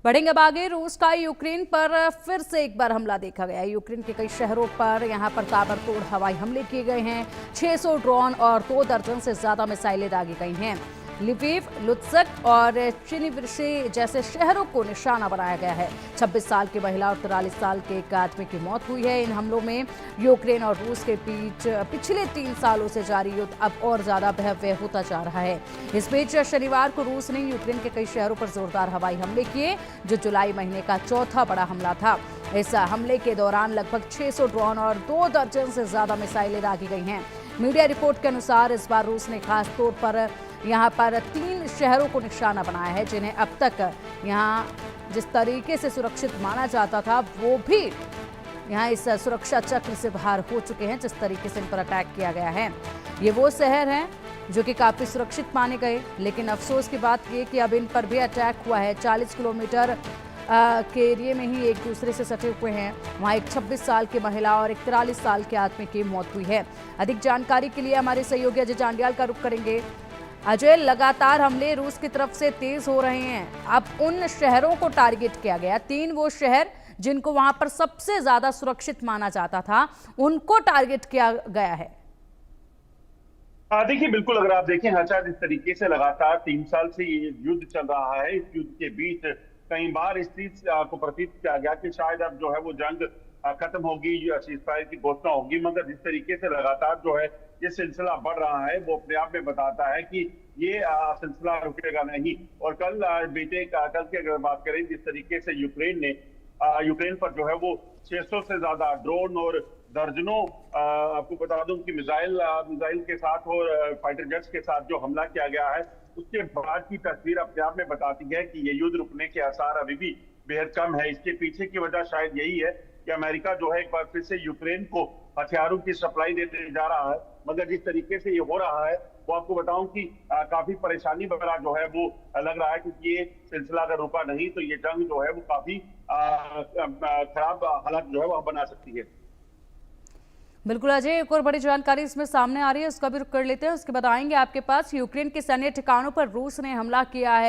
बढ़ेंगे अब आगे। रूस का यूक्रेन पर फिर से एक बार हमला देखा गया है। यूक्रेन के कई शहरों पर यहां पर ताबड़तोड़ हवाई हमले किए गए हैं। 600 ड्रोन और 2 दर्जन से ज्यादा मिसाइलें दागी गई हैं। लिविव, लुत्स्क और चिनिविर्से जैसे शहरों को निशाना बनाया गया है। 26 साल की महिला और 43 साल के एक आदमी की मौत हुई है। इन हमलों में यूक्रेन और रूस के बीच पिछले 3 सालों से जारी युद्ध अब और ज्यादा भयावह होता जा रहा है। इस बीच शनिवार को रूस ने यूक्रेन के कई शहरों पर जोरदार हवाई हमले किए, जो जुलाई महीने का चौथा बड़ा हमला था। इस हमले के दौरान लगभग 600 ड्रोन और 2 दर्जन से ज्यादा मिसाइलें दागी गई हैं। मीडिया रिपोर्ट के अनुसार इस बार रूस ने खास तौर पर यहाँ पर 3 शहरों को निशाना बनाया है, जिन्हें अब तक यहाँ जिस तरीके से सुरक्षित माना जाता था वो भी यहाँ इस सुरक्षा चक्र से बाहर हो चुके हैं। जिस तरीके से इन पर अटैक किया गया है, ये वो शहर हैं जो कि काफ़ी सुरक्षित माने गए, लेकिन अफसोस की बात ये कि अब इन पर भी अटैक हुआ है। 40 किलोमीटर के एरिए में ही एक दूसरे से सटे हुए हैं। वहाँ एक 26 साल की महिला और एक 43 साल के आदमी की मौत हुई है। अधिक जानकारी के लिए हमारे सहयोगी अजय जांडियाल का रुख करेंगे। अजय, लगातार हमले रूस की तरफ से तेज हो रहे हैं। अब उन शहरों को टारगेट किया गया, 3 वो शहर जिनको वहां पर सबसे ज्यादा सुरक्षित माना जाता था, उनको टारगेट किया गया है। देखिए, बिल्कुल अगर आप देखें हर्षा, जिस तरीके से लगातार 3 साल से ये युद्ध चल रहा है, इस युद्ध के बीच कई बार इस चीज को प्रतीत किया गया कि शायद अब जो है वो जंग खत्म होगी, सीजफायर की घोषणा होगी, मगर जिस तरीके से लगातार जो है ये सिलसिला बढ़ रहा है वो अपने आप में बताता है कि ये सिलसिला रुकेगा नहीं। और कल कल की अगर बात करें, जिस तरीके से यूक्रेन ने यूक्रेन पर जो है वो 600 से ज्यादा ड्रोन और दर्जनों आपको बता दूं कि मिसाइल के साथ और फाइटर जेट्स के साथ जो हमला किया गया है, उसके बाद की तस्वीर अपने आप में बताती है कि ये युद्ध रुकने के आसार अभी भी बेहद कम है। इसके पीछे की वजह शायद यही है कि अमेरिका जो है एक बार फिर से यूक्रेन को हथियारों की सप्लाई देने जा रहा है, मगर जिस तरीके से ये हो रहा है वो आपको बताऊं कि काफी परेशानी भरा जो है वो लग रहा है, क्योंकि ये सिलसिला अगर रुका नहीं तो ये जंग जो है वो काफी खराब हालत जो है वो बना सकती है। बिल्कुल अजय, एक और बड़ी जानकारी इसमें सामने आ रही है, उसका भी रुख कर लेते हैं। उसके बाद आएंगे आपके पास। यूक्रेन के सैन्य ठिकानों पर रूस ने हमला किया है।